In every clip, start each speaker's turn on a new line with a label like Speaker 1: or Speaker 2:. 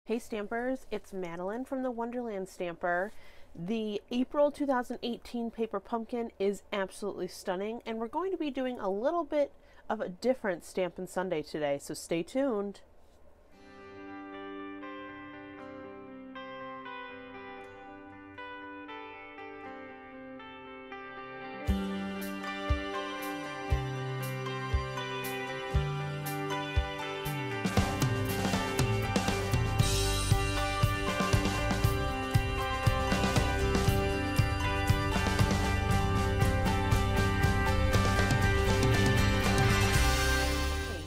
Speaker 1: Hey Stampers, it's Madeline from the Wonderland Stamper. The April 2018 paper pumpkin is absolutely stunning, and we're going to be doing a little bit of a different Stampin' Sunday today, so stay tuned.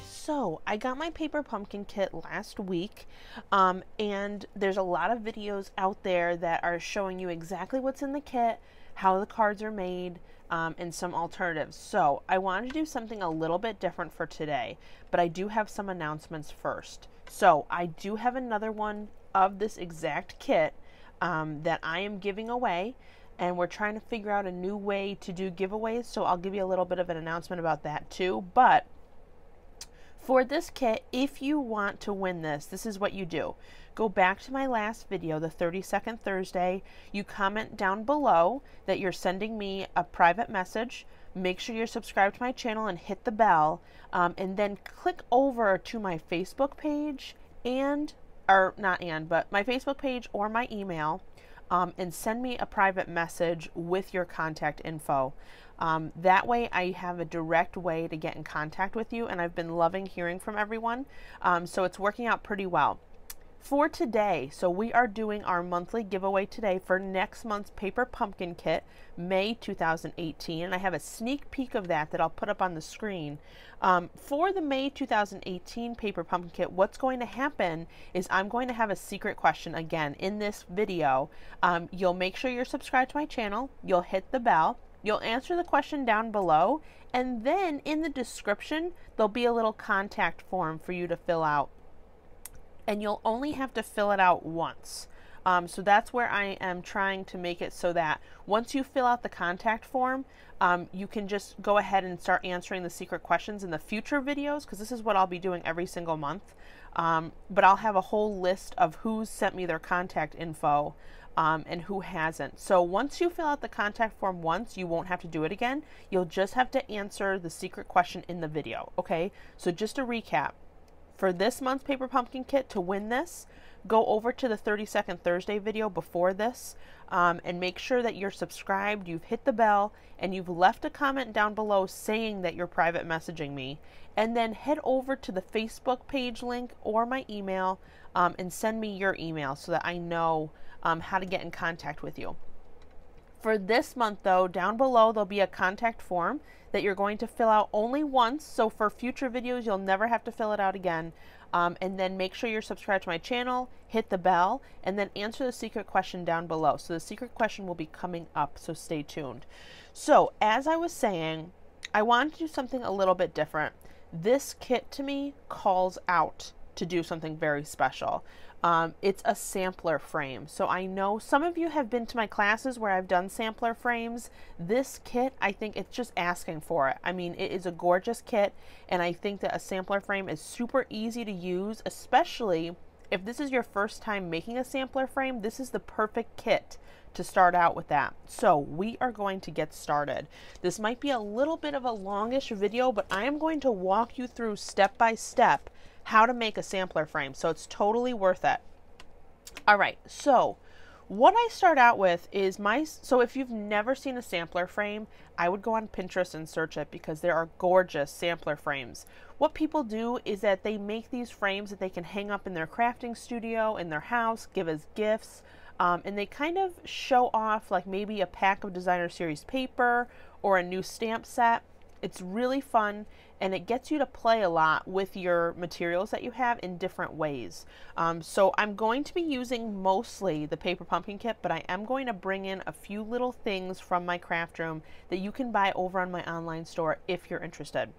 Speaker 1: So I got my paper pumpkin kit last week, and there's a lot of videos out there that are showing you exactly what's in the kit, how the cards are made, and some alternatives. So I wanted to do something a little bit different for today, but I do have some announcements first. So I do have another one of this exact kit that I am giving away, and we're trying to figure out a new way to do giveaways, so I'll give you a little bit of an announcement about that too. But for this kit, if you want to win this is what you do. Go back to my last video, the 32nd Thursday. You comment down below that you're sending me a private message. Make sure you're subscribed to my channel and hit the bell. And then click over to my Facebook page my Facebook page or my email, and send me a private message with your contact info. That way I have a direct way to get in contact with you, and I've been loving hearing from everyone, so it's working out pretty well. For today, so we are doing our monthly giveaway today for next month's paper pumpkin kit, May 2018, and I have a sneak peek of that I'll put up on the screen. For the May 2018 paper pumpkin kit, what's going to happen is I'm going to have a secret question again in this video. You'll make sure you're subscribed to my channel, you'll hit the bell, you'll answer the question down below, and then in the description there'll be a little contact form for you to fill out, and you'll only have to fill it out once. So that's where I am trying to make it so that once you fill out the contact form, you can just go ahead and start answering the secret questions in the future videos, because this is what I'll be doing every single month. But I'll have a whole list of who's sent me their contact info and who hasn't. So once you fill out the contact form once, you won't have to do it again. You'll just have to answer the secret question in the video, okay? So just to recap, for this month's paper pumpkin kit, to win this, go over to the 32nd Thursday video before this, and make sure that you're subscribed, you've hit the bell, and you've left a comment down below saying that you're private messaging me. And then head over to the Facebook page link or my email, and send me your email so that I know how to get in contact with you. For this month though, down below there'll be a contact form that you're going to fill out only once, so for future videos you'll never have to fill it out again. And then make sure you're subscribed to my channel, hit the bell, and then answer the secret question down below. So the secret question will be coming up, so stay tuned. So as I was saying, I wanted to do something a little bit different. This kit to me calls out to do something very special. It's a sampler frame. So I know some of you have been to my classes where I've done sampler frames. This kit, I think it's just asking for it. I mean, it is a gorgeous kit, and I think that a sampler frame is super easy to use, especially if this is your first time making a sampler frame. This is the perfect kit to start out with that. So we are going to get started. This might be a little bit of a longish video, but I am going to walk you through step by step how to make a sampler frame, so it's totally worth it. All right, so what I start out with is so if you've never seen a sampler frame, I would go on Pinterest and search it, because there are gorgeous sampler frames. What people do is that they make these frames that they can hang up in their crafting studio, in their house, give as gifts, and they kind of show off like maybe a pack of designer series paper or a new stamp set. It's really fun, and it gets you to play a lot with your materials that you have in different ways. So I'm going to be using mostly the paper pumpkin kit, but I am going to bring in a few little things from my craft room that you can buy over on my online store if you're interested.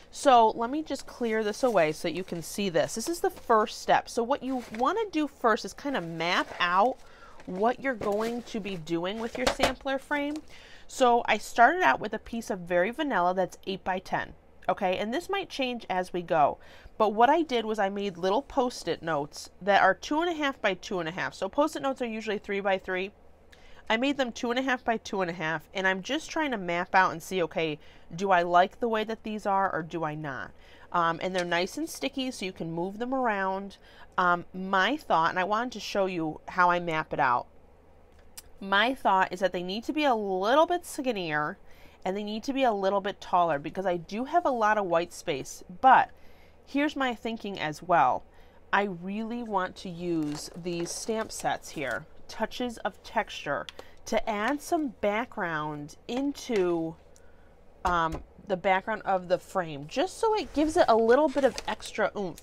Speaker 1: So let me just clear this away so that you can see this. This is the first step. So what you want to do first is kind of map out what you're going to be doing with your sampler frame. So I started out with a piece of very vanilla that's 8 by 10. okay? And this might change as we go. But what I did was I made little Post-it notes that are 2.5 by 2.5. So Post-it notes are usually 3 by 3. I made them 2.5 by 2.5, and I'm just trying to map out and see, okay, do I like the way that these are or do I not? And they're nice and sticky, so you can move them around. My thought, and I wanted to show you how I map it out. My thought is that they need to be a little bit skinnier and they need to be a little bit taller because I do have a lot of white space. But here's my thinking as well. I really want to use these stamp sets here, touches of texture, to add some background into the background of the frame, just so it gives it a little bit of extra oomph.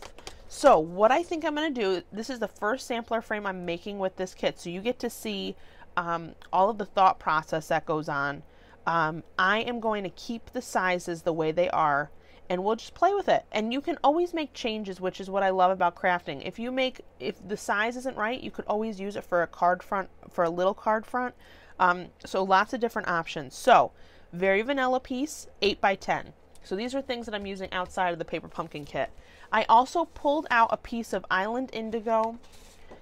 Speaker 1: So what I think I'm going to do, this is the first sampler frame I'm making with this kit, so you get to see all of the thought process that goes on. I am going to keep the sizes the way they are, and we'll just play with it. And you can always make changes, which is what I love about crafting. If the size isn't right, you could always use it for a card front, for a little card front. So lots of different options. So very vanilla piece, 8 by 10. So these are things that I'm using outside of the Paper Pumpkin kit. I also pulled out a piece of Island Indigo,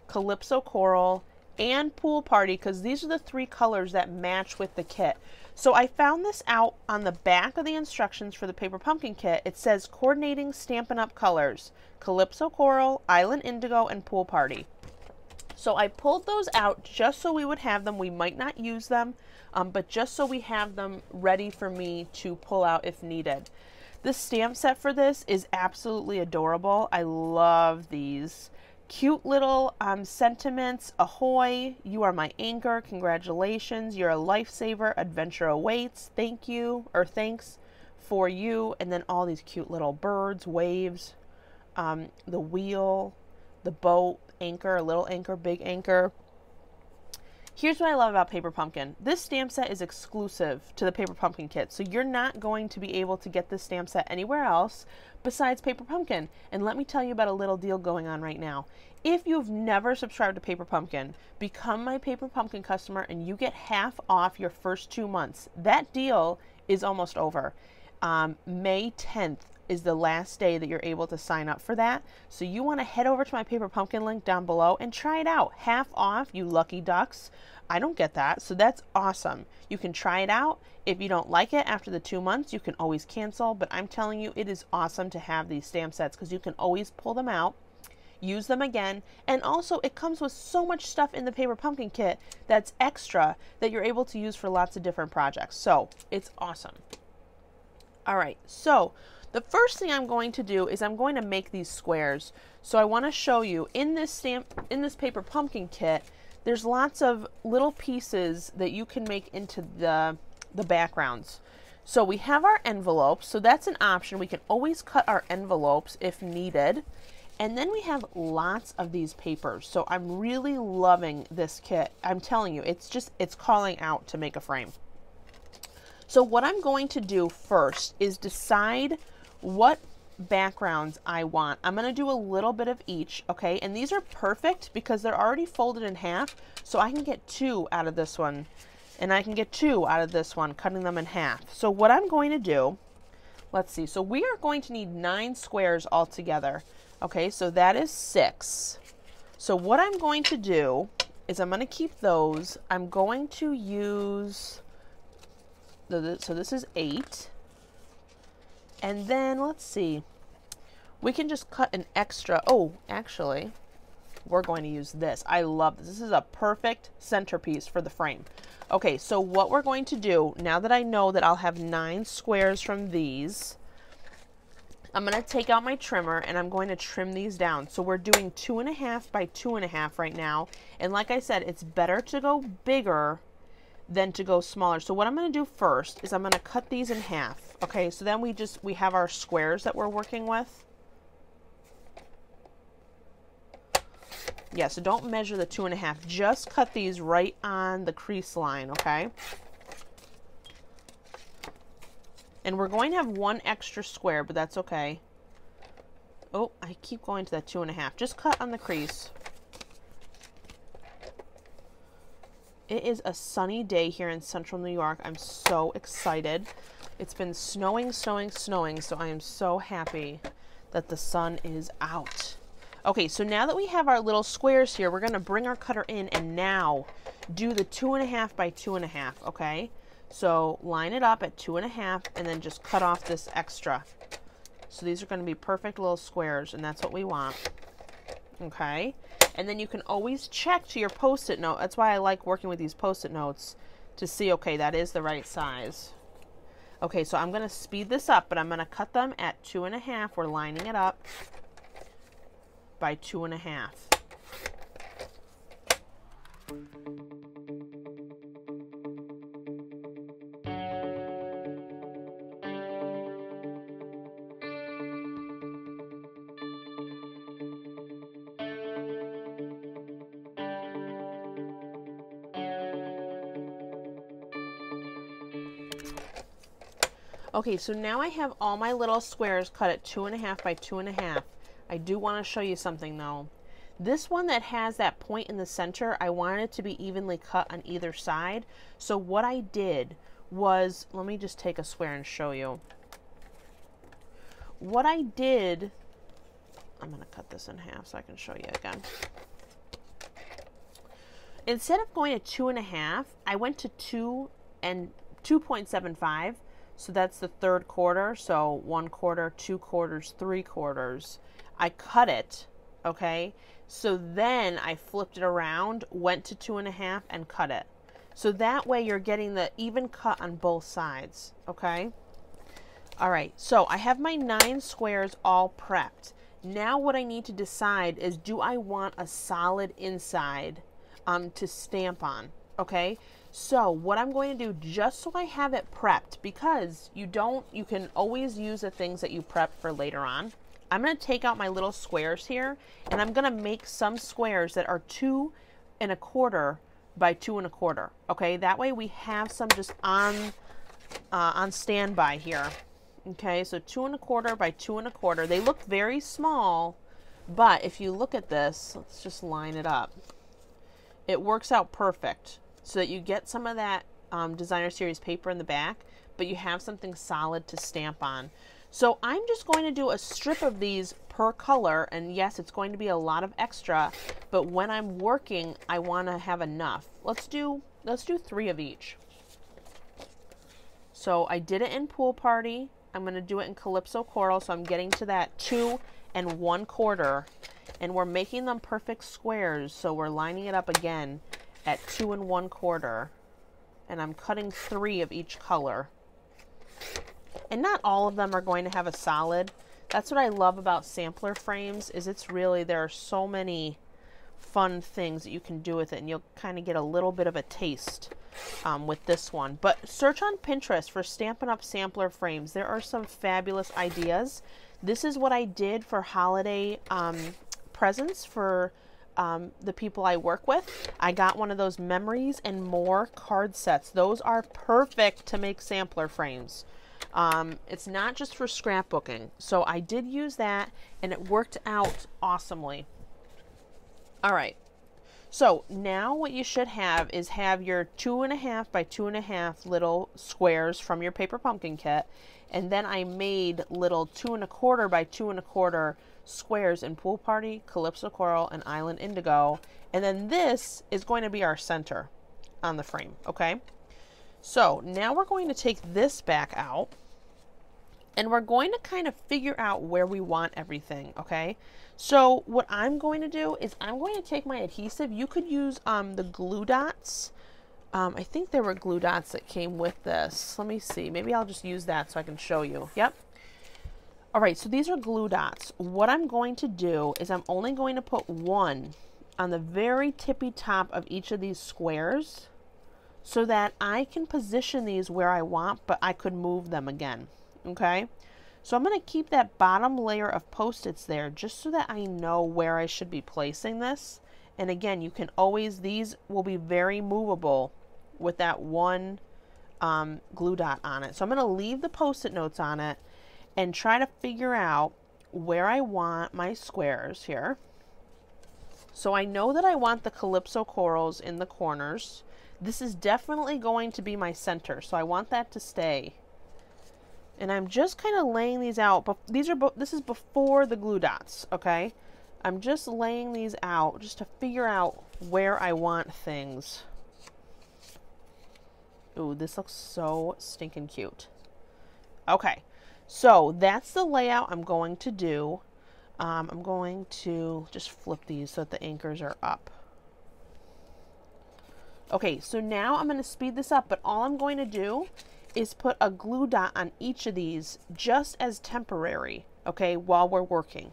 Speaker 1: Calypso Coral, and Pool Party, because these are the 3 colors that match with the kit. So I found this out on the back of the instructions for the Paper Pumpkin kit. It says coordinating Stampin' Up! Colors, Calypso Coral, Island Indigo, and Pool Party. So I pulled those out just so we would have them. We might not use them, but just so we have them ready for me to pull out if needed. The stamp set for this is absolutely adorable. I love these. Cute little sentiments. Ahoy, you are my anchor. Congratulations, you're a lifesaver. Adventure awaits. Thank you, or thanks for you. And then all these cute little birds, waves, the wheel, the boat, anchor, little anchor, big anchor. Here's what I love about Paper Pumpkin. This stamp set is exclusive to the Paper Pumpkin kit, so you're not going to be able to get this stamp set anywhere else besides Paper Pumpkin. And let me tell you about a little deal going on right now. If you've never subscribed to Paper Pumpkin, become my Paper Pumpkin customer and you get half off your first 2 months. That deal is almost over. May 10th is the last day that you're able to sign up for that. So you want to head over to my Paper Pumpkin link down below and try it out. Half off, you lucky ducks. I don't get that, so that's awesome. You can try it out. If you don't like it after the 2 months, you can always cancel, but I'm telling you, it is awesome to have these stamp sets because you can always pull them out, use them again, and also it comes with so much stuff in the Paper Pumpkin kit that's extra that you're able to use for lots of different projects. So it's awesome. All right, so the first thing I'm going to do is I'm going to make these squares. So I want to show you in this Paper Pumpkin kit, there's lots of little pieces that you can make into the backgrounds. So we have our envelopes, so that's an option. We can always cut our envelopes if needed. And then we have lots of these papers. So I'm really loving this kit. I'm telling you, it's calling out to make a frame. So what I'm going to do first is decide what backgrounds I want. I'm going to do a little bit of each, okay? And these are perfect because they're already folded in half, so I can get 2 out of this one, and I can get 2 out of this one, cutting them in half. So what I'm going to do, let's see, so we are going to need 9 squares altogether, okay? So that is 6. So what I'm going to do is I'm going to keep those. I'm going to use, so this is 8. And then, let's see, we can just cut an extra. Oh, actually, we're going to use this. I love this. This is a perfect centerpiece for the frame. Okay, so what we're going to do, now that I know that I'll have 9 squares from these, I'm going to take out my trimmer and I'm going to trim these down. So we're doing 2.5 by 2.5 right now. And like I said, it's better to go bigger than to go smaller. So what I'm going to do first is I'm going to cut these in half. Okay, so then we have our squares that we're working with. Yeah, so don't measure the 2.5. Just cut these right on the crease line, okay? And we're going to have 1 extra square, but that's okay. Oh, I keep going to that 2.5. Just cut on the crease. It is a sunny day here in central New York. I'm so excited. It's been snowing, snowing, snowing, so I am so happy that the sun is out. Okay, so now that we have our little squares here, we're gonna bring our cutter in and now do the 2.5 by 2.5, okay? So line it up at 2.5 and then just cut off this extra. So these are gonna be perfect little squares, and that's what we want, okay? And then you can always check to your Post-it note. That's why I like working with these Post-it notes to see, okay, that is the right size. Okay, so I'm gonna speed this up, but I'm gonna cut them at 2.5. We're lining it up by 2.5. Okay, so now I have all my little squares cut at 2.5 by 2.5. I do want to show you something though. This one that has that point in the center, I wanted it to be evenly cut on either side. So what I did was, let me just take a square and show you. What I did, I'm going to cut this in half so I can show you again. Instead of going to 2.5, I went to 2 and 2.75. So that's the third quarter. So 1 quarter, 2 quarters, 3 quarters. I cut it, okay? So then I flipped it around, went to 2.5 and cut it. So that way you're getting the even cut on both sides, okay? All right, so I have my 9 squares all prepped. Now what I need to decide is, do I want a solid inside to stamp on, okay? So what I'm going to do, just so I have it prepped, because you can always use the things that you prep for later on. I'm going to take out my little squares here, and I'm going to make some squares that are 2.25 by 2.25. Okay, that way we have some just on standby here. Okay, so 2.25 by 2.25. They look very small, but if you look at this, let's just line it up. It works out perfect, so that you get some of that designer series paper in the back, but you have something solid to stamp on. So I'm just going to do a strip of these per color, and yes, it's going to be a lot of extra, but when I'm working, I want to have enough. Let's do 3 of each. So I did it in Pool Party. I'm going to do it in Calypso Coral, so I'm getting to that 2 1/4, and we're making them perfect squares, so we're lining it up again at 2 1/4, and I'm cutting 3 of each color. And not all of them are going to have a solid. That's what I love about sampler frames, is it's really, there are so many fun things that you can do with it, and you'll kind of get a little bit of a taste with this one. But search on Pinterest for Stampin' Up! Sampler frames. There are some fabulous ideas. This is what I did for holiday presents for the people I work with. I got one of those Memories and More card sets. Those are perfect to make sampler frames. It's not just for scrapbooking. So I did use that, and it worked out awesomely. All right. So now what you should have is your 2.5 by 2.5 little squares from your paper pumpkin kit. And then I made little 2.25 by 2.25 squares in Pool Party, Calypso Coral, and Island Indigo. And then this is going to be our center on the frame, okay? So now we're going to take this back out, and we're going to kind of figure out where we want everything, okay? So what I'm going to do is I'm going to take my adhesive. You could use the glue dots. I think there were glue dots that came with this. Let me see. Maybe I'll just use that so I can show you. Yep. All right, so these are glue dots. What I'm going to do is I'm only going to put one on the very tippy top of each of these squares so that I can position these where I want, but I could move them again, okay? So I'm going to keep that bottom layer of Post-its there just so that I know where I should be placing this. And again, you can always, these will be very movable with that one glue dot on it. So I'm going to leave the Post-it notes on it and try to figure out where I want my squares here. So I know that I want the Calypso corals in the corners. This is definitely going to be my center, so I want that to stay. And I'm just kind of laying these out, but this is before the glue dots, okay? I'm just laying these out just to figure out where I want things. Ooh, this looks so stinking cute. Okay, so that's the layout I'm going to do. I'm going to just flip these so that the anchors are up. Okay, so now I'm going to speed this up, but all I'm going to do is put a glue dot on each of these just as temporary, okay, while we're working.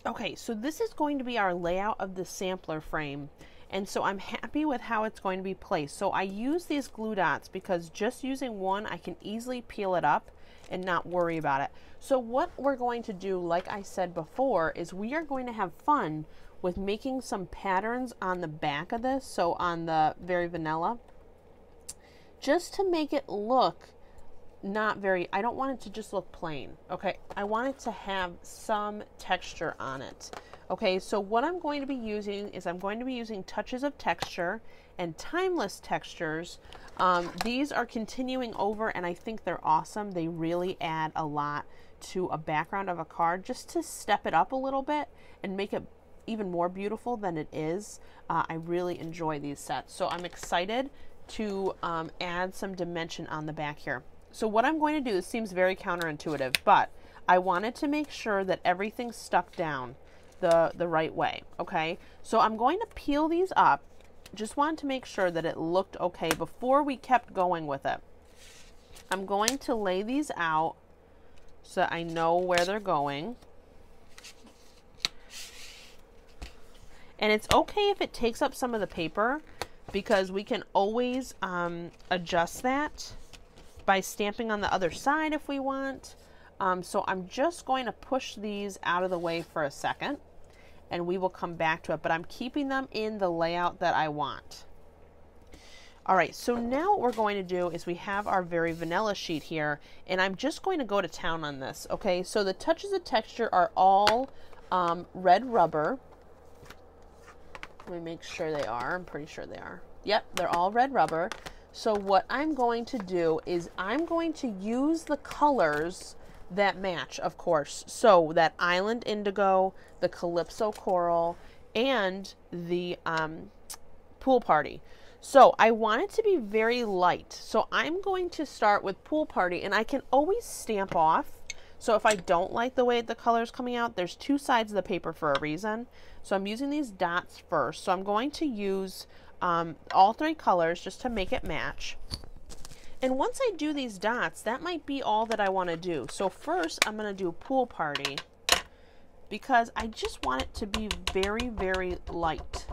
Speaker 1: Okay, so this is going to be our layout of the sampler frame, and so I'm happy with how it's going to be placed. So I use these glue dots because just using one, I can easily peel it up and not worry about it. So what we're going to do, like I said before, is we are going to have fun with making some patterns on the back of this, so on the Very Vanilla, just to make it look not very, I don't want it to just look plain, okay? I want it to have some texture on it, okay? So what I'm going to be using is I'm going to be using touches of texture and timeless textures. These are continuing over, and I think they're awesome. They really add a lot to a background of a card just to step it up a little bit and make it even more beautiful than it is. I really enjoy these sets, so I'm excited to add some dimension on the back here. So what I'm going to do, this seems very counterintuitive, but I wanted to make sure that everything's stuck down the right way, okay? So I'm going to peel these up. Just wanted to make sure that it looked okay before we kept going with it. I'm going to lay these out so that I know where they're going. And it's okay if it takes up some of the paper, because we can always adjust that by stamping on the other side if we want. So I'm just going to push these out of the way for a second, and we will come back to it, but I'm keeping them in the layout that I want. All right, so now what we're going to do is we have our Very Vanilla sheet here, and I'm just going to go to town on this, okay? So the touches of texture are all red rubber. Let me make sure they are. I'm pretty sure they are. Yep, they're all red rubber. So what I'm going to do is I'm going to use the colors that match, of course. So that Island Indigo, the Calypso Coral, and the Pool Party. So I want it to be very light. So I'm going to start with Pool Party, and I can always stamp off. So if I don't like the way the color's coming out, there's two sides of the paper for a reason. So I'm using these dots first. So I'm going to use all three colors just to make it match. And once I do these dots, that might be all that I want to do. So first I'm going to do Pool Party, because I just want it to be very, very light.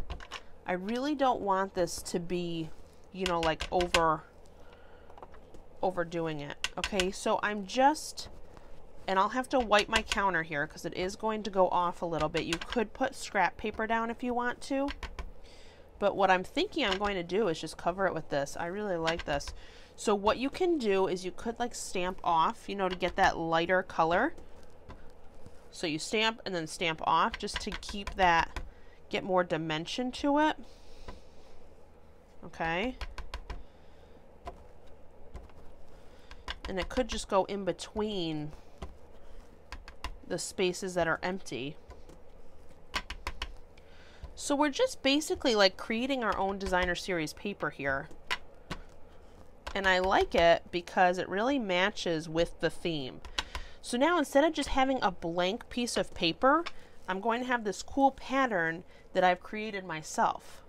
Speaker 1: I really don't want this to be, you know, like overdoing it. Okay, so I'm just, and I'll have to wipe my counter here because it is going to go off a little bit. You could put scrap paper down if you want to. But what I'm thinking I'm going to do is just cover it with this. I really like this. So what you can do is you could like stamp off, you know, to get that lighter color. So you stamp and then stamp off just to keep that, get more dimension to it. Okay. And it could just go in between the spaces that are empty. So we're just basically like creating our own designer series paper here. And I like it because it really matches with the theme. So now instead of just having a blank piece of paper, I'm going to have this cool pattern that I've created myself.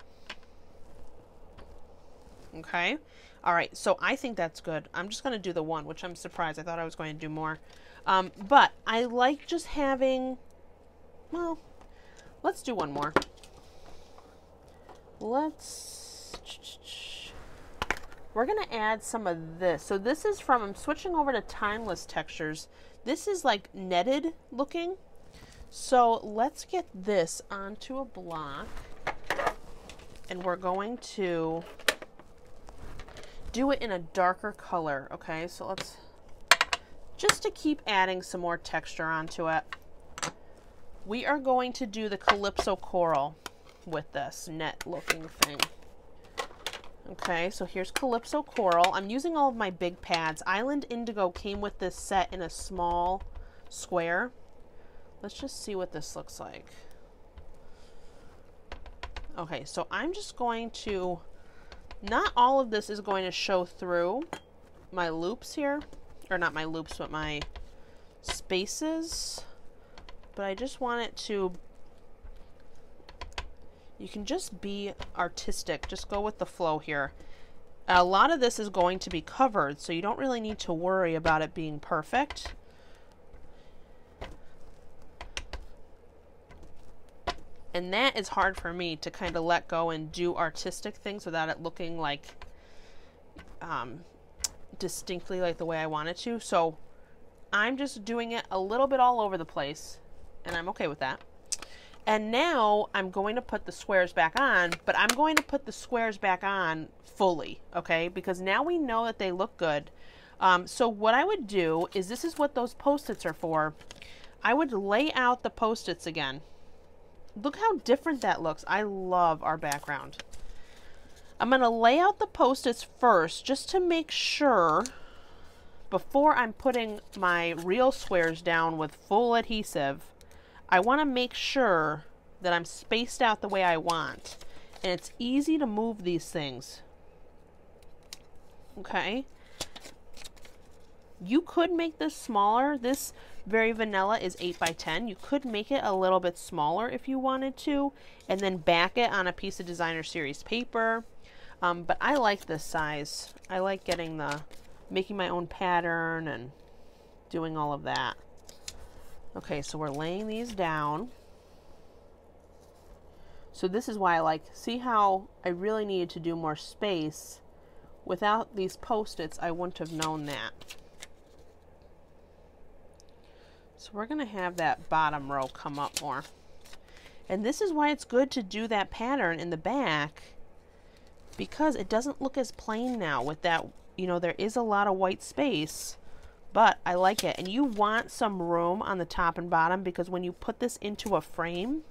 Speaker 1: Okay. All right. So I think that's good. I'm just going to do the one, which I'm surprised. I thought I was going to do more. But I like just having, well, let's do one more. We're going to add some of this. So this is from, I'm switching over to timeless textures. This is like netted looking. So let's get this onto a block. and we're going to do it in a darker color. Okay, so let's, just to keep adding some more texture onto it, we are going to do the Calypso Coral with this net looking thing. Okay, so here's Calypso Coral. I'm using all of my big pads. Island Indigo came with this set in a small square. Let's just see what this looks like. Okay, so I'm just going to, not all of this is going to show through my loops here, or not my loops, but my spaces, but I just want it to, you can just be artistic, just go with the flow here. A lot of this is going to be covered, so you don't really need to worry about it being perfect. And that is hard for me to kind of let go and do artistic things without it looking like distinctly like the way I want it to. So I'm just doing it a little bit all over the place, and I'm okay with that. And now I'm going to put the squares back on, but I'm going to put the squares back on fully, okay? Because now we know that they look good. So what I would do is, this is what those Post-its are for. I would lay out the Post-its again. Look how different that looks. I love our background. I'm going to lay out the Post-its first just to make sure, before I'm putting my real squares down with full adhesive, I want to make sure that I'm spaced out the way I want. And it's easy to move these things. Okay. You could make this smaller. This Very Vanilla is 8 by 10. You could make it a little bit smaller if you wanted to, and then back it on a piece of Designer Series paper. But I like this size. I like making my own pattern and doing all of that. Okay, so we're laying these down. So this is why I like, see how I really needed to do more space. Without these Post-its, I wouldn't have known that. So we're going to have that bottom row come up more. And this is why it's good to do that pattern in the back, because it doesn't look as plain now with that, you know, there is a lot of white space, but I like it. And you want some room on the top and bottom, because when you put this into a frame,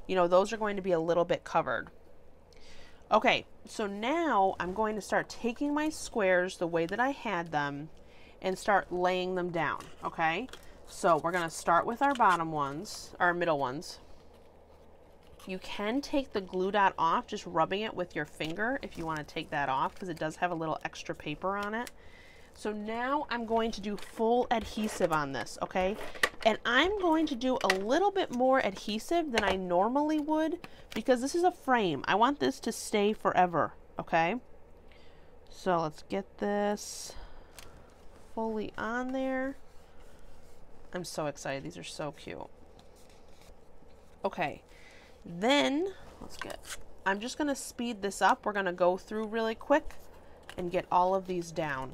Speaker 1: you know, those are going to be a little bit covered. Okay, so now I'm going to start taking my squares the way that I had them and start laying them down, okay? So we're going to start with our bottom ones, our middle ones. You can take the glue dot off, just rubbing it with your finger if you want to take that off, because it does have a little extra paper on it. So now I'm going to do full adhesive on this, okay? And I'm going to do a little bit more adhesive than I normally would, because this is a frame. I want this to stay forever, okay? So let's get this fully on there. I'm so excited. These are so cute. Okay, then I'm just going to speed this up. We're going to go through really quick and get all of these down.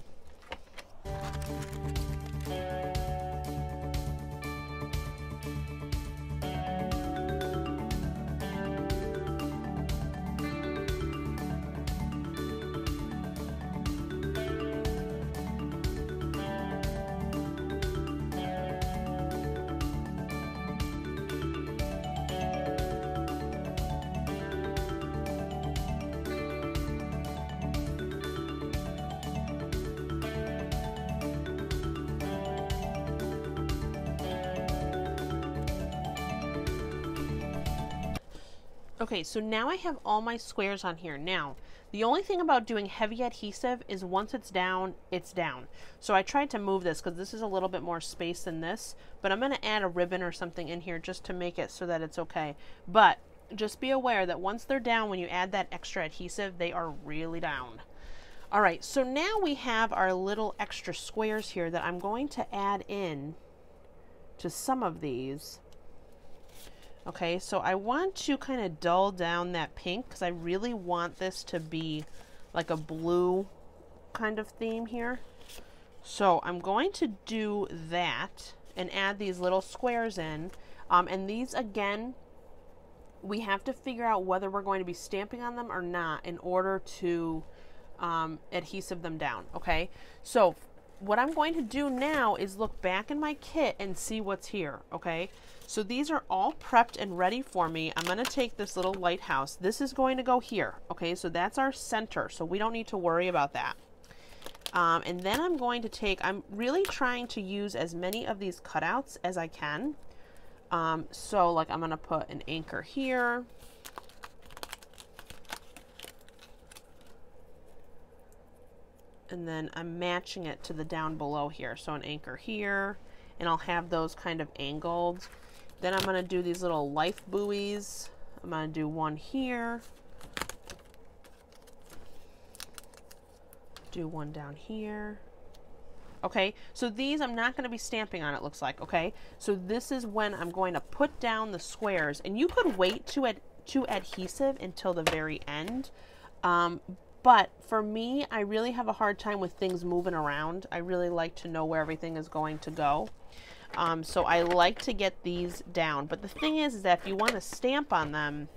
Speaker 1: Okay, so now I have all my squares on here. Now, the only thing about doing heavy adhesive is once it's down, it's down. So I tried to move this because this is a little bit more space than this, but I'm going to add a ribbon or something in here just to make it so that it's okay. But just be aware that once they're down, when you add that extra adhesive, they are really down. All right, so now we have our little extra squares here that I'm going to add in to some of these. Okay, so I want to kind of dull down that pink because I really want this to be like a blue kind of theme here. So I'm going to do that and add these little squares in. And these, again, we have to figure out whether we're going to be stamping on them or not in order to adhesive them down. Okay, so what I'm going to do now is look back in my kit and see what's here. Okay, so these are all prepped and ready for me. I'm going to take this little lighthouse. This is going to go here. Okay, so that's our center, so we don't need to worry about that. And then I'm going to take, I'm really trying to use as many of these cutouts as I can. So like I'm going to put an anchor here. And then I'm matching it to the down below here. So an anchor here, and I'll have those kind of angled. Then I'm going to do these little life buoys. I'm going to do one here. Do one down here. Okay, so these I'm not going to be stamping on, it looks like. Okay, so this is when I'm going to put down the squares, and you could wait to adhesive until the very end. But for me, I really have a hard time with things moving around. I really like to know where everything is going to go. So I like to get these down. But the thing is that if you want to stamp on them,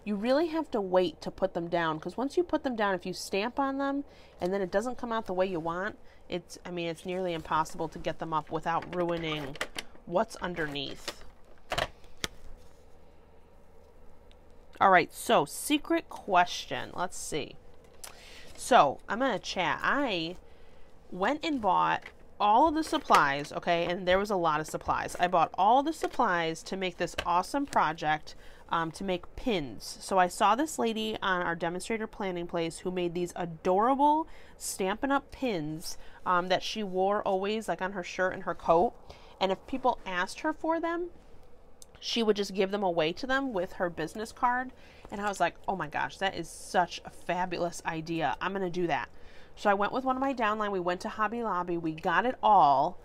Speaker 1: you really have to wait to put them down, because once you put them down, if you stamp on them and then it doesn't come out the way you want, it's nearly impossible to get them up without ruining what's underneath. All right, so secret question. Let's see. So I'm going to chat. I went and bought all of the supplies, okay, and there was a lot of supplies. I bought all the supplies to make this awesome project, to make pins. So I saw this lady on our demonstrator planning place who made these adorable Stampin' Up! Pins that she wore always, like on her shirt and her coat. And if people asked her for them, she would just give them away to them with her business card. And I was like, oh my gosh, that is such a fabulous idea. I'm going to do that. So I went with one of my downline. We went to Hobby Lobby. We got it all.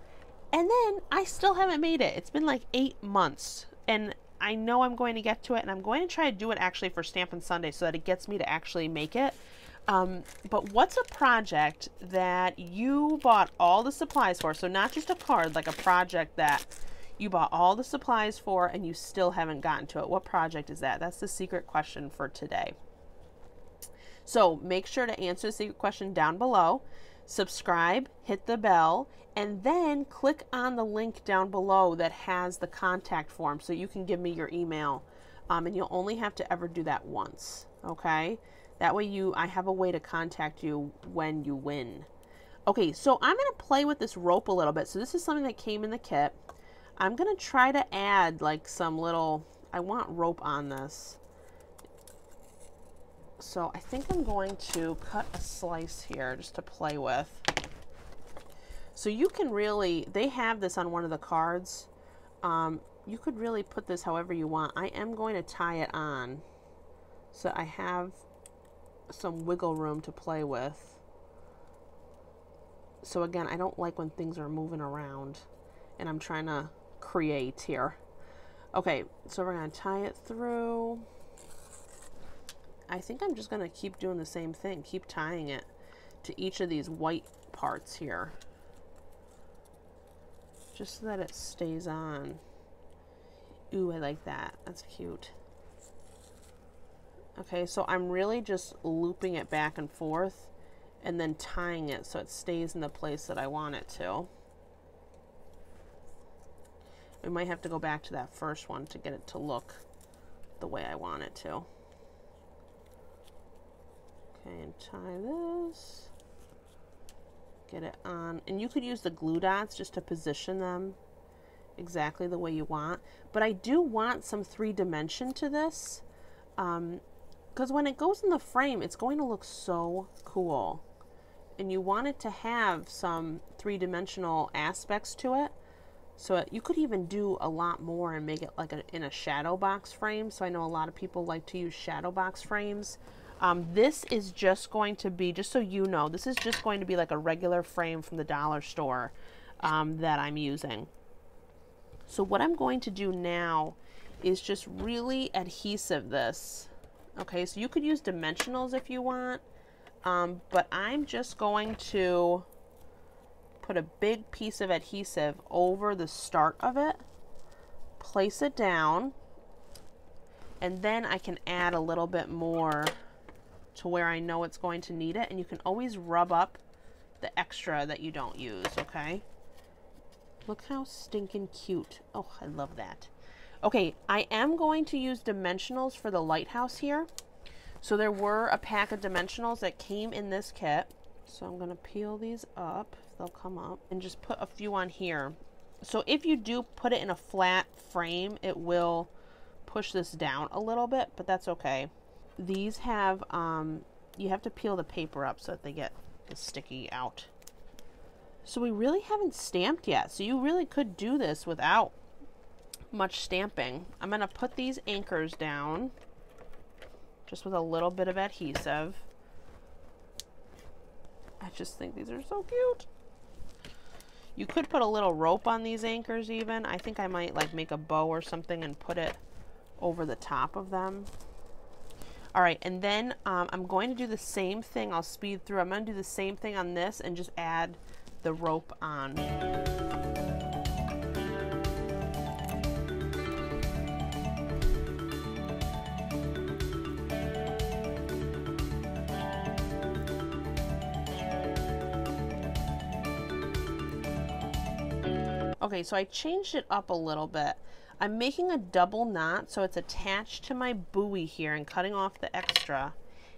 Speaker 1: And then I still haven't made it. It's been like 8 months. And I know I'm going to get to it. And I'm going to try to do it actually for Stampin' Sunday so that it gets me to actually make it. But what's a project that you bought all the supplies for? So not just a card, like a project that you bought all the supplies for and you still haven't gotten to it. What project is that? That's the secret question for today. So make sure to answer the secret question down below, subscribe, hit the bell, and then click on the link down below that has the contact form so you can give me your email. And you'll only have to ever do that once, okay? That way I have a way to contact you when you win. Okay, so I'm going to play with this rope a little bit. So this is something that came in the kit. I'm going to try to add like some little, I want rope on this. So I think I'm going to cut a slice here just to play with. So you can really, they have this on one of the cards. You could really put this however you want. I am going to tie it on so I have some wiggle room to play with. So again, I don't like when things are moving around and I'm trying to create here. Okay, so we're going to tie it through. I think I'm just going to keep doing the same thing, keep tying it to each of these white parts here, just so that it stays on. Ooh, I like that. That's cute. Okay, so I'm really just looping it back and forth and then tying it so it stays in the place that I want it to. We might have to go back to that first one to get it to look the way I want it to. Okay, and tie this. Get it on. And you could use the glue dots just to position them exactly the way you want. But I do want some 3-dimension to this. Because when it goes in the frame, it's going to look so cool. And you want it to have some 3-dimensional aspects to it. So you could even do a lot more and make it like in a shadow box frame. So I know a lot of people like to use shadow box frames. This is just going to be, just so you know, this is just going to be like a regular frame from the dollar store that I'm using. So what I'm going to do now is just really adhesive this. Okay, so you could use dimensionals if you want, but I'm just going to put a big piece of adhesive over the start of it, place it down, And then I can add a little bit more to where I know it's going to need it. And you can always rub up the extra that you don't use, okay? Look how stinking cute. Oh, I love that. Okay, I am going to use dimensionals for the lighthouse here. So there were a pack of dimensionals that came in this kit. So I'm going to peel these up, if they'll come up, and just put a few on here. So if you do put it in a flat frame, it will push this down a little bit, but that's okay. These have, you have to peel the paper up so that they get the sticky out. So we really haven't stamped yet. So you really could do this without much stamping. I'm going to put these anchors down just with a little bit of adhesive. I just think these are so cute. You could put a little rope on these anchors even. I think I might like make a bow or something and put it over the top of them. All right, and then I'm going to do the same thing. I'll speed through. I'm going to do the same thing on this and just add the rope on. Okay, so I changed it up a little bit. I'm making a double knot so it's attached to my buoy here and cutting off the extra.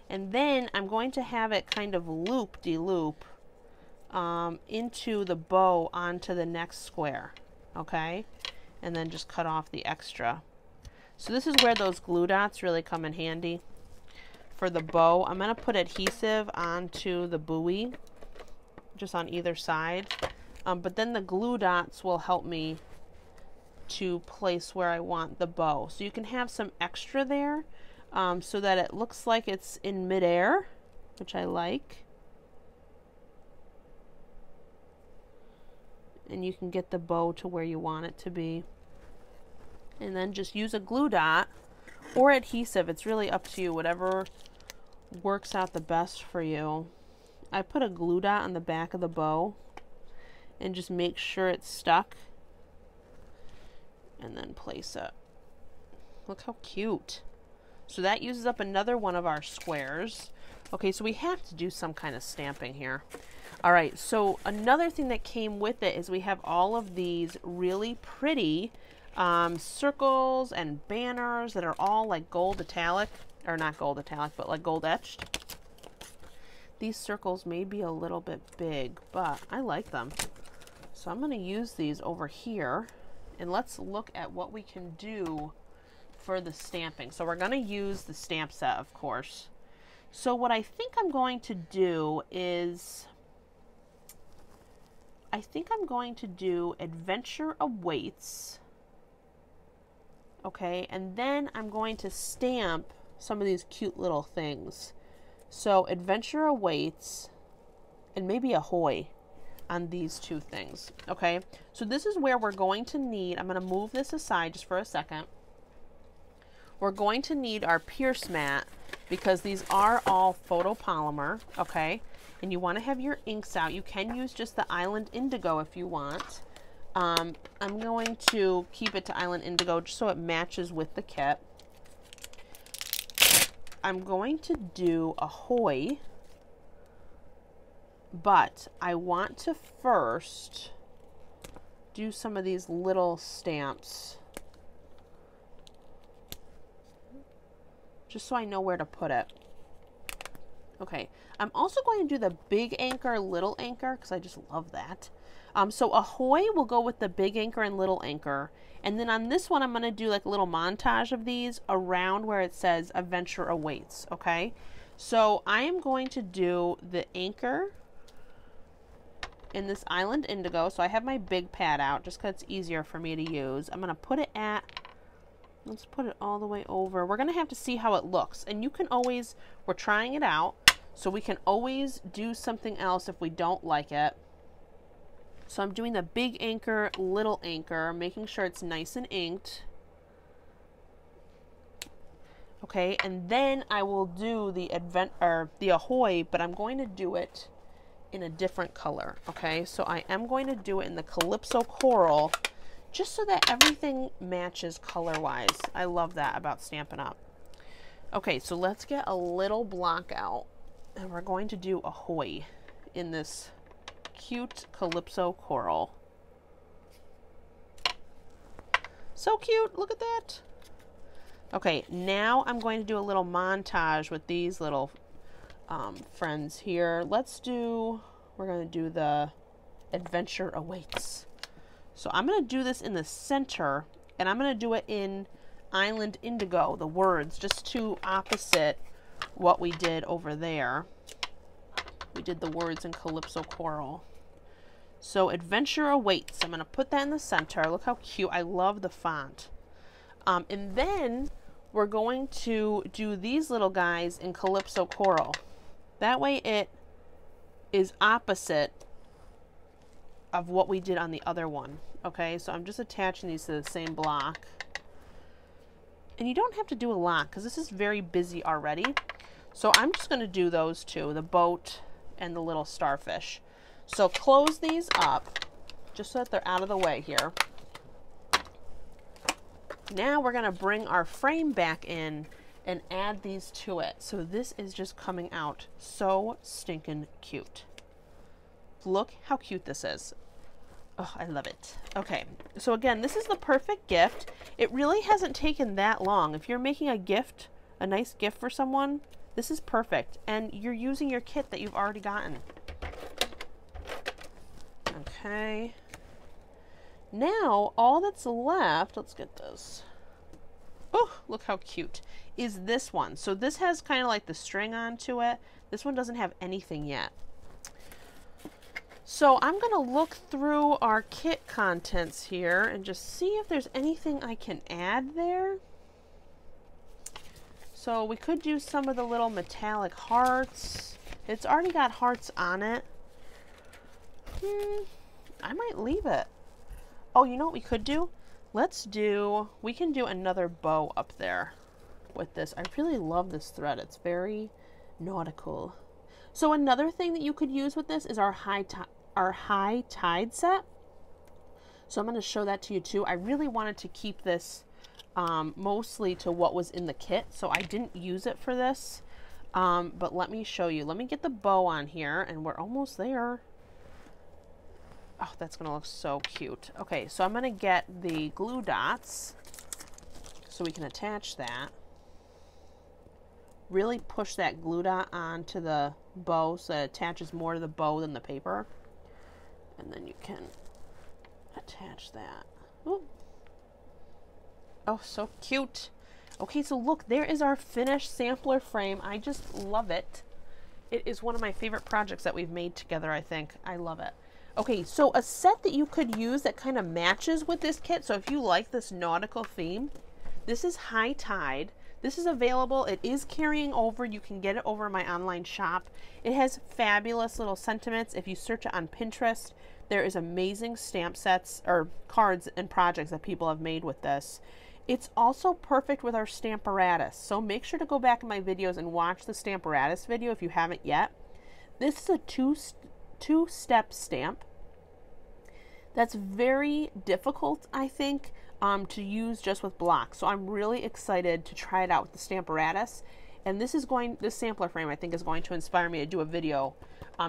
Speaker 1: And then I'm going to have it kind of loop-de-loop into the bow onto the next square, okay? And then just cut off the extra. So this is where those glue dots really come in handy. For the bow, I'm going to put adhesive onto the buoy, just on either side. But then the glue dots will help me to place where I want the bow. So you can have some extra there so that it looks like it's in midair, which I like. And you can get the bow to where you want it to be. And then just use a glue dot or adhesive. It's really up to you, whatever works out the best for you. I put a glue dot on the back of the bow and just make sure it's stuck. And then place it. Look how cute. So that uses up another one of our squares. Okay, so we have to do some kind of stamping here. All right, so another thing that came with it is we have all of these really pretty circles and banners that are all like gold metallic, or not gold metallic, but like gold etched. These circles may be a little bit big, but I like them. So I'm going to use these over here, and let's look at what we can do for the stamping. So we're going to use the stamp set, of course. So what I think I'm going to do is, I think I'm going to do Adventure Awaits. Okay, and then I'm going to stamp some of these cute little things. So Adventure Awaits and maybe Ahoy on these two things. Okay, so this is where we're going to need, I'm going to move this aside just for a second. We're going to need our Pierce mat because these are all photopolymer, okay? And you want to have your inks out. You can use just the Island Indigo if you want. I'm going to keep it to Island Indigo just so it matches with the kit. I'm going to do Ahoy, but I want to first do some of these little stamps just so I know where to put it. Okay, I'm also going to do the big anchor, little anchor, because I just love that. So Ahoy will go with the big anchor and little anchor. And then on this one, I'm going to do like a little montage of these around where it says Adventure Awaits, okay? So I am going to do the anchor in this Island Indigo. So I have my big pad out just because it's easier for me to use. I'm going to put it at, let's put it all the way over. We're going to have to see how it looks. And you can always, we're trying it out, so we can always do something else if we don't like it. So I'm doing the big anchor, little anchor, making sure it's nice and inked. Okay, and then I will do the Ahoy, but I'm going to do it in a different color. Okay, so I am going to do it in the Calypso Coral just so that everything matches color-wise. I love that about Stampin' Up. Okay, so let's get a little block out, and we're going to do Ahoy in this cute Calypso coral. So cute, look at that. Okay, now I'm going to do a little montage with these little friends here. We're going to do the Adventure Awaits. So I'm going to do this in the center, and I'm going to do it in Island Indigo, the words, just to opposite what we did over there. We did the words in Calypso Coral. So Adventure Awaits. I'm going to put that in the center. Look how cute. I love the font. And then we're going to do these little guys in Calypso Coral. That way it is opposite of what we did on the other one. Okay, so I'm just attaching these to the same block. And you don't have to do a lot because this is very busy already. So I'm just going to do those two, the boat and the little starfish. So close these up just so that they're out of the way here. Now we're going to bring our frame back in and add these to it. So this is just coming out so stinking cute. Look how cute this is. Oh, I love it. Okay, so again, this is the perfect gift. It really hasn't taken that long. If you're making a gift, a nice gift for someone, this is perfect. And you're using your kit that you've already gotten. Okay. Now, all that's left, let's get this. Oh, look how cute, is this one. So this has kind of like the string onto it. This one doesn't have anything yet. So I'm going to look through our kit contents here and just see if there's anything I can add there. So we could do some of the little metallic hearts. It's already got hearts on it. I might leave it. Oh, you know what we could do? We can do another bow up there with this. I really love this thread. It's very nautical. So another thing that you could use with this is our high tide set. So I'm going to show that to you too. I really wanted to keep this mostly to what was in the kit, so I didn't use it for this. But let me show you. Let me get the bow on here, and we're almost there. Oh, that's going to look so cute. Okay, so I'm going to get the glue dots so we can attach that. Really push that glue dot onto the bow so it attaches more to the bow than the paper. And then you can attach that. Ooh. Oh, so cute. Okay, so look, there is our finished sampler frame. I just love it. It is one of my favorite projects that we've made together, I think. I love it. Okay, so a set that you could use that kind of matches with this kit. So if you like this nautical theme, this is High Tide. This is available. It is carrying over. You can get it over my online shop. It has fabulous little sentiments. If you search it on Pinterest, there is amazing stamp sets or cards and projects that people have made with this. It's also perfect with our Stamparatus. So make sure to go back in my videos and watch the Stamparatus video if you haven't yet. This is a two-step stamp that's very difficult, I think, to use just with blocks. So I'm really excited to try it out with the Stamparatus. And this sampler frame, I think, is going to inspire me to do a video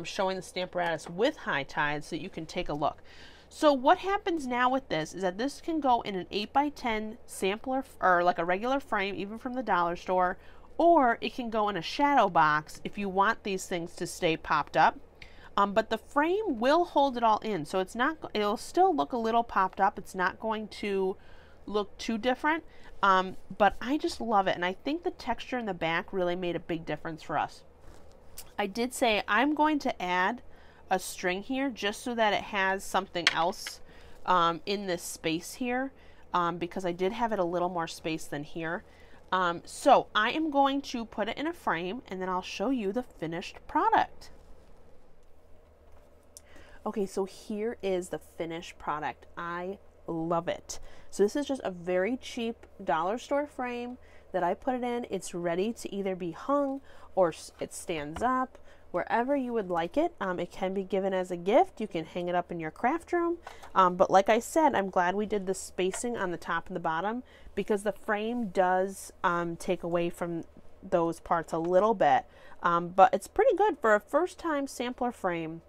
Speaker 1: showing the Stamparatus with High Tide so that you can take a look. So what happens now with this is that this can go in an 8x10 sampler, or like a regular frame, even from the dollar store, or it can go in a shadow box if you want these things to stay popped up. But the frame will hold it all in, so it'll still look a little popped up. It's not going to look too different, but I just love it, and I think the texture in the back really made a big difference for us. I did say I'm going to add a string here just so that it has something else in this space here, because I did have it a little more space than here. So I am going to put it in a frame, and then I'll show you the finished product. Okay, so here is the finished product. I love it. So this is just a very cheap dollar store frame that I put it in. It's ready to either be hung, or it stands up, wherever you would like it. It can be given as a gift. You can hang it up in your craft room. But like I said, I'm glad we did the spacing on the top and the bottom, because the frame does take away from those parts a little bit. But it's pretty good for a first time sampler frame.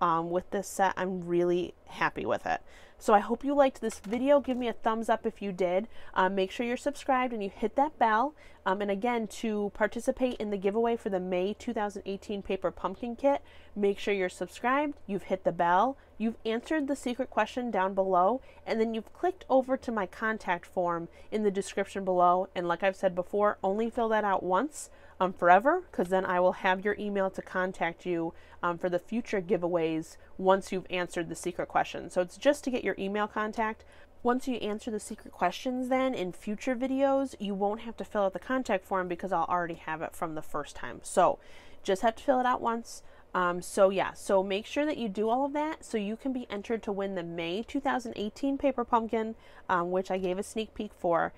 Speaker 1: With this set, I'm really happy with it. So I hope you liked this video. Give me a thumbs up if you did. Make sure you're subscribed and you hit that bell. And again, to participate in the giveaway for the May 2018 Paper Pumpkin Kit, make sure you're subscribed, you've hit the bell, you've answered the secret question down below, and then you've clicked over to my contact form in the description below. And like I've said before, only fill that out once. Forever, because then I will have your email to contact you for the future giveaways once you've answered the secret question. So it's just to get your email contact. Once you answer the secret questions, then in future videos, you won't have to fill out the contact form because I'll already have it from the first time. So just have to fill it out once. So make sure that you do all of that so you can be entered to win the May 2018 Paper Pumpkin, which I gave a sneak peek for.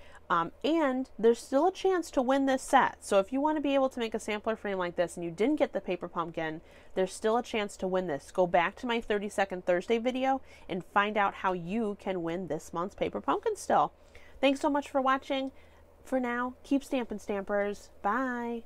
Speaker 1: And there's still a chance to win this set. So if you want to be able to make a sampler frame like this and you didn't get the Paper Pumpkin, there's still a chance to win this. Go back to my 30-second Thursday video and find out how you can win this month's Paper Pumpkin still. Thanks so much for watching. For now, keep stamping, Stampers. Bye.